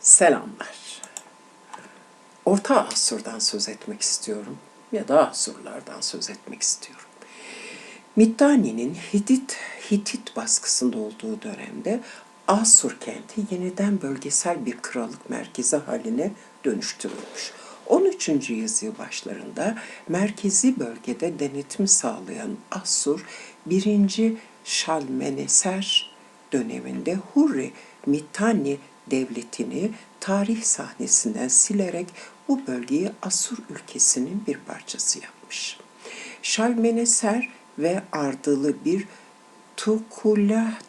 Selamlar. Orta Asur'dan söz etmek istiyorum ya da Asurlardan söz etmek istiyorum. Mitanni'nin Hitit baskısında olduğu dönemde Asur kenti yeniden bölgesel bir krallık merkezi haline dönüştürülmüş. 13. yüzyıl başlarında merkezi bölgede denetim sağlayan Asur, 1. Şalmeneser döneminde Hurri Mitanni devletini tarih sahnesinden silerek bu bölgeyi Asur ülkesinin bir parçası yapmış. Şalmeneser ve ardılı bir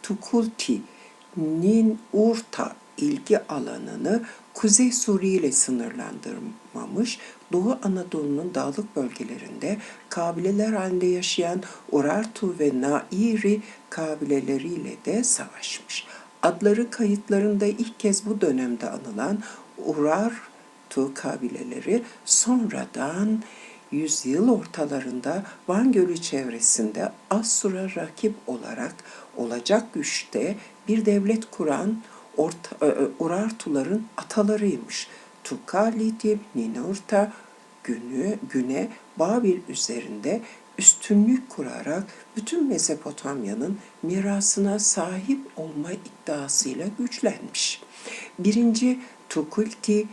Tukulti Ninurta ilgi alanını Kuzey Suriye ile sınırlandırmamış, Doğu Anadolu'nun dağlık bölgelerinde kabileler halinde yaşayan Urartu ve Nairi kabileleriyle de savaşmış. Adları kayıtlarında ilk kez bu dönemde anılan Urartu kabileleri sonradan yüzyıl ortalarında Van Gölü çevresinde Asur'a rakip olarak olacak güçte bir devlet kuran Urartuların atalarıymış. Tukaliti Ninurta güne Babil üzerinde üstünlük kurarak bütün Mezopotamya'nın mirasına sahip olma iddiasıyla güçlenmiş. 1. Tukulti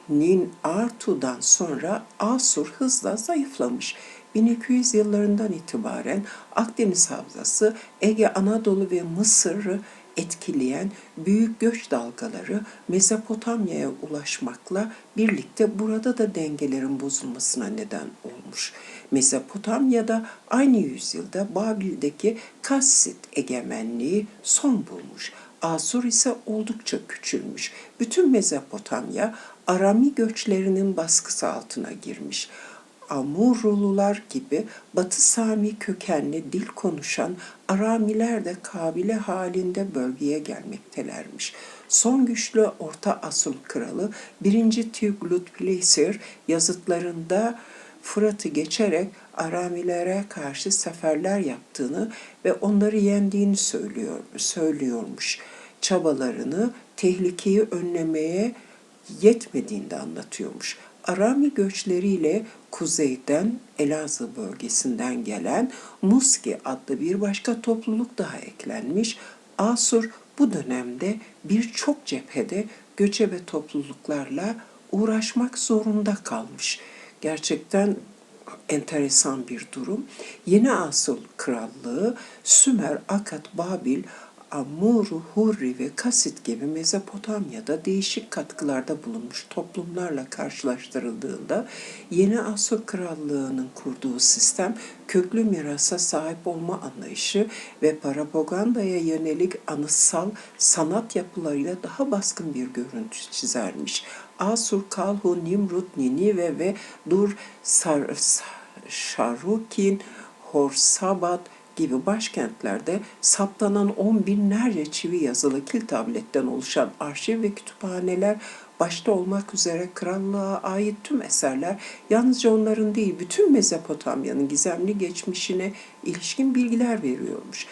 Ninartu'dan sonra Asur hızla zayıflamış. 1200 yıllarından itibaren Akdeniz Havzası, Ege, Anadolu ve Mısır'ı etkileyen büyük göç dalgaları Mezopotamya'ya ulaşmakla birlikte burada da dengelerin bozulmasına neden olmuş. Mezopotamya'da aynı yüzyılda Babil'deki Kassit egemenliği son bulmuş. Asur ise oldukça küçülmüş. Bütün Mezopotamya Arami göçlerinin baskısı altına girmiş. Amurlular gibi Batı Sami kökenli dil konuşan Aramiler de kabile halinde bölgeye gelmektelermiş. Son güçlü Orta Asur kralı 1. Tiglath-Pileser yazıtlarında Fırat'ı geçerek Aramilere karşı seferler yaptığını ve onları yendiğini söylüyormuş. Çabalarını tehlikeyi önlemeye yetmediğini de anlatıyormuş. Arami göçleriyle kuzeyden Elazığ bölgesinden gelen Muski adlı bir başka topluluk daha eklenmiş. Asur bu dönemde birçok cephede göçebe topluluklarla uğraşmak zorunda kalmış. Gerçekten enteresan bir durum. Yeni Asur Krallığı, Sümer, Akat, Babil, Amur, Hurri ve Kasit gibi Mezopotamya'da değişik katkılarda bulunmuş toplumlarla karşılaştırıldığında Yeni Asur Krallığı'nın kurduğu sistem köklü mirasa sahip olma anlayışı ve propagandaya yönelik anıtsal sanat yapılarıyla daha baskın bir görüntü çizermiş. Asur, Kalhu, Nimrut, Ninive ve Dur Şarukin, Horsabat gibi başkentlerde saptanan 10 binlerce çivi yazılı kil tabletten oluşan arşiv ve kütüphaneler başta olmak üzere krallığa ait tüm eserler yalnızca onların değil bütün Mezopotamya'nın gizemli geçmişine ilişkin bilgiler veriyormuş.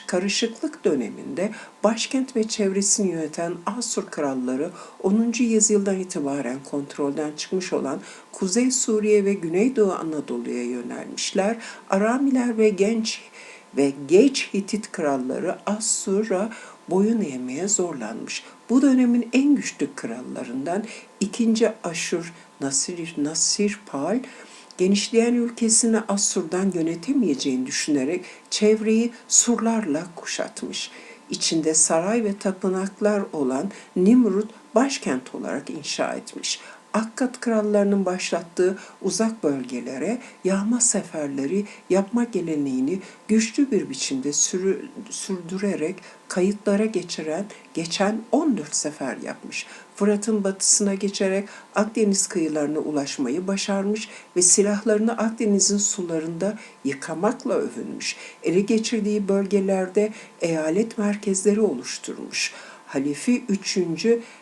Karışıklık döneminde başkent ve çevresini yöneten Asur kralları 10. yüzyıldan itibaren kontrolden çıkmış olan Kuzey Suriye ve Güneydoğu Anadolu'ya yönelmişler. Aramiler ve geç Hitit kralları Asur'a boyun eğmeye zorlanmış. Bu dönemin en güçlü krallarından 2. Aşur Nasirpal, genişleyen ülkesini Asur'dan yönetemeyeceğini düşünerek çevreyi surlarla kuşatmış. İçinde saray ve tapınaklar olan Nimrut başkent olarak inşa etmiş. Akkad krallarının başlattığı uzak bölgelere yağma seferleri yapma geleneğini güçlü bir biçimde sürdürerek kayıtlara geçen 14 sefer yapmış. Fırat'ın batısına geçerek Akdeniz kıyılarına ulaşmayı başarmış ve silahlarını Akdeniz'in sularında yıkamakla övünmüş. Ele geçirdiği bölgelerde eyalet merkezleri oluşturmuş. Halifi 3.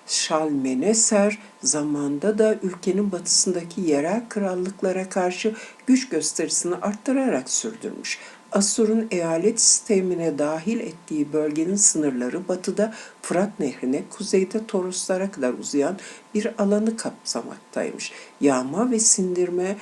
Şalmeneser zamanında da ülkenin batısındaki yerel krallıklara karşı güç gösterisini arttırarak sürdürmüş. Asur'un eyalet sistemine dahil ettiği bölgenin sınırları batıda Fırat Nehri'ne, kuzeyde Toroslara kadar uzayan bir alanı kapsamaktaymış. Yağma ve sindirme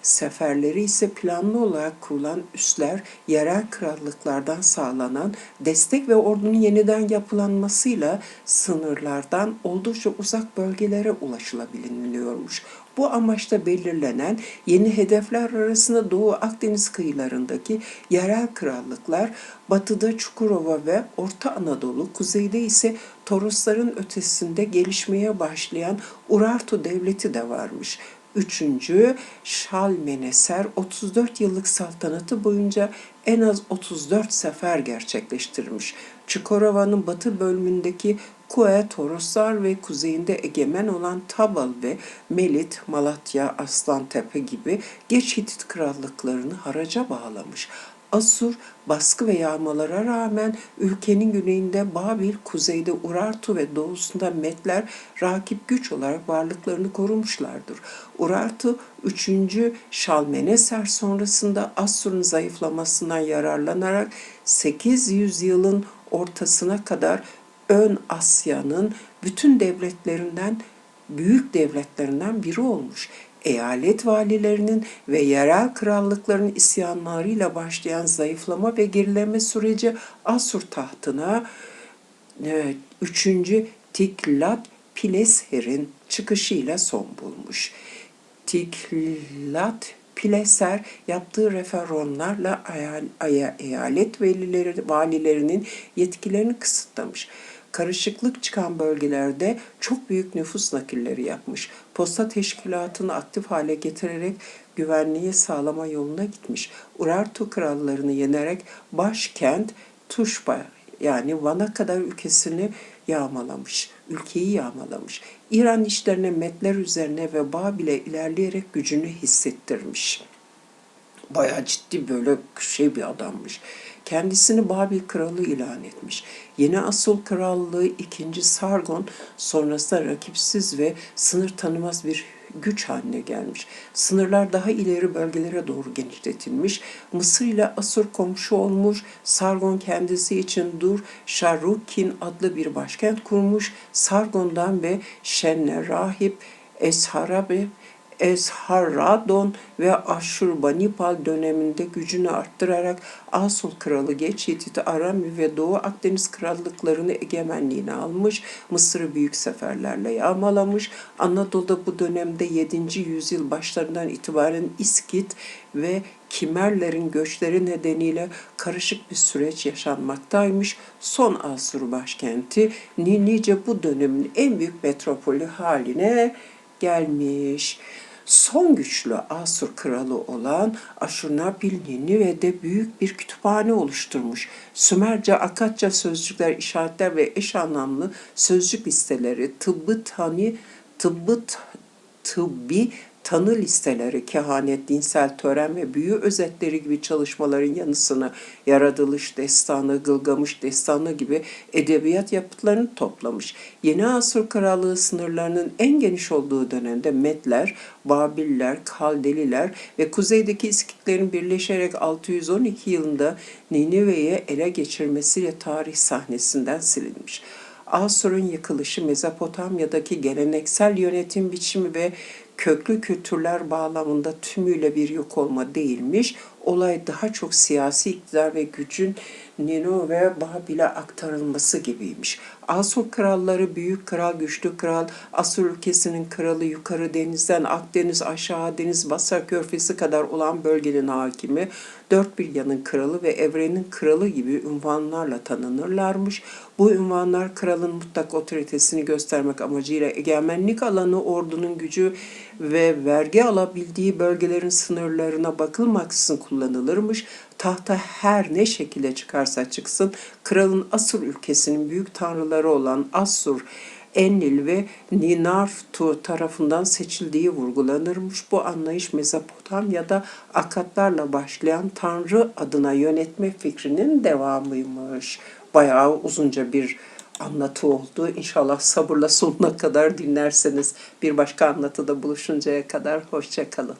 seferleri ise planlı olarak kurulan üsler, yerel krallıklardan sağlanan destek ve ordunun yeniden yapılanmasıyla sınırlardan oldukça uzak bölgelere ulaşılabiliyormuş. Bu amaçla belirlenen yeni hedefler arasında Doğu Akdeniz kıyılarındaki yerel krallıklar, batıda Çukurova ve Orta Anadolu, kuzeyde ise Torosların ötesinde gelişmeye başlayan Urartu devleti de varmış. 3. Şalmaneser 34 yıllık saltanatı boyunca en az 34 sefer gerçekleştirmiş. Çukurova'nın batı bölümündeki Kue, Toroslar ve kuzeyinde egemen olan Tabal ve Melit, Malatya, Aslantepe gibi geç Hitit krallıklarını haraca bağlamış. Asur baskı ve yağmalara rağmen ülkenin güneyinde Babil, kuzeyde Urartu ve doğusunda Medler rakip güç olarak varlıklarını korumuşlardır. Urartu 3. Şalmaneser sonrasında Asur'un zayıflamasından yararlanarak 800 yılın ortasına kadar Ön Asya'nın bütün büyük devletlerinden biri olmuş. Eyalet valilerinin ve yerel krallıkların isyanlarıyla başlayan zayıflama ve gerileme süreci Asur tahtına 3. Tiglat-Pileser'in çıkışıyla son bulmuş. Tiglat-Pileser yaptığı reformlarla eyalet valilerinin yetkilerini kısıtlamış. Karışıklık çıkan bölgelerde çok büyük nüfus nakilleri yapmış. Posta teşkilatını aktif hale getirerek güvenliği sağlama yoluna gitmiş. Urartu krallarını yenerek başkent Tuşba yani Van'a kadar ülkeyi yağmalamış. İran işlerine, Medler üzerine ve Babil'e ilerleyerek gücünü hissettirmiş. Bayağı ciddi böyle bir adammış. Kendisini Babil kralı ilan etmiş. Yeni Asur krallığı 2. Sargon sonrasında rakipsiz ve sınır tanımaz bir güç haline gelmiş. Sınırlar daha ileri bölgelere doğru genişletilmiş. Mısır ile Asur komşu olmuş. Sargon kendisi için Dur-Şarrukin adlı bir başkent kurmuş. Sargon'dan ve Şennerahip, Esarhaddon ve Aşurbanipal döneminde gücünü arttırarak Asur kralı geç Hitit, Arami ve Doğu Akdeniz krallıklarını egemenliğine almış, Mısır'ı büyük seferlerle yağmalamış. Anadolu'da bu dönemde 7. yüzyıl başlarından itibaren İskit ve Kimerlerin göçleri nedeniyle karışık bir süreç yaşanmaktaymış. Son Asur başkenti Ninice bu dönemin en büyük metropolü haline gelmiş. Son güçlü Asur kralı olan Aşurnabil Ninive'de büyük bir kütüphane oluşturmuş. Sümerce, Akatça sözcükler, işaretler ve eş anlamlı sözcük listeleri, tıbbi tanı listeleri, kehanet, dinsel tören ve büyü özetleri gibi çalışmaların yanı sıra Yaratılış Destanı, Gılgamış Destanı gibi edebiyat yapıtlarını toplamış. Yeni Asur Krallığı sınırlarının en geniş olduğu dönemde Medler, Babiller, Kaldeliler ve kuzeydeki İskitlerin birleşerek 612 yılında Ninive'yi ele geçirmesiyle tarih sahnesinden silinmiş. Asur'un yıkılışı Mezopotamya'daki geleneksel yönetim biçimi ve köklü kültürler bağlamında tümüyle bir yok olma değilmiş. Olay daha çok siyasi iktidar ve gücün Ninove ve Babil'e aktarılması gibiymiş. Asur kralları büyük kral, güçlü kral, Asur ülkesinin kralı, yukarı denizden Akdeniz, aşağı deniz, Basra körfezi kadar olan bölgenin hakimi, dört bir yanın kralı ve evrenin kralı gibi ünvanlarla tanınırlarmış. Bu ünvanlar kralın mutlak otoritesini göstermek amacıyla egemenlik alanı, ordunun gücü ve vergi alabildiği bölgelerin sınırlarına bakılmaksızın kullanılırmış. Tahta her ne şekilde çıkarsa çıksın, kralın Asur ülkesinin büyük tanrıları olan Assur, Enlil ve Ninartu tarafından seçildiği vurgulanırmış. Bu anlayış Mezopotamya'da Akatlarla başlayan Tanrı adına yönetme fikrinin devamıymış. Bayağı uzunca bir anlatı oldu. İnşallah sabırla sonuna kadar dinlerseniz bir başka anlatıda buluşuncaya kadar hoşça kalın.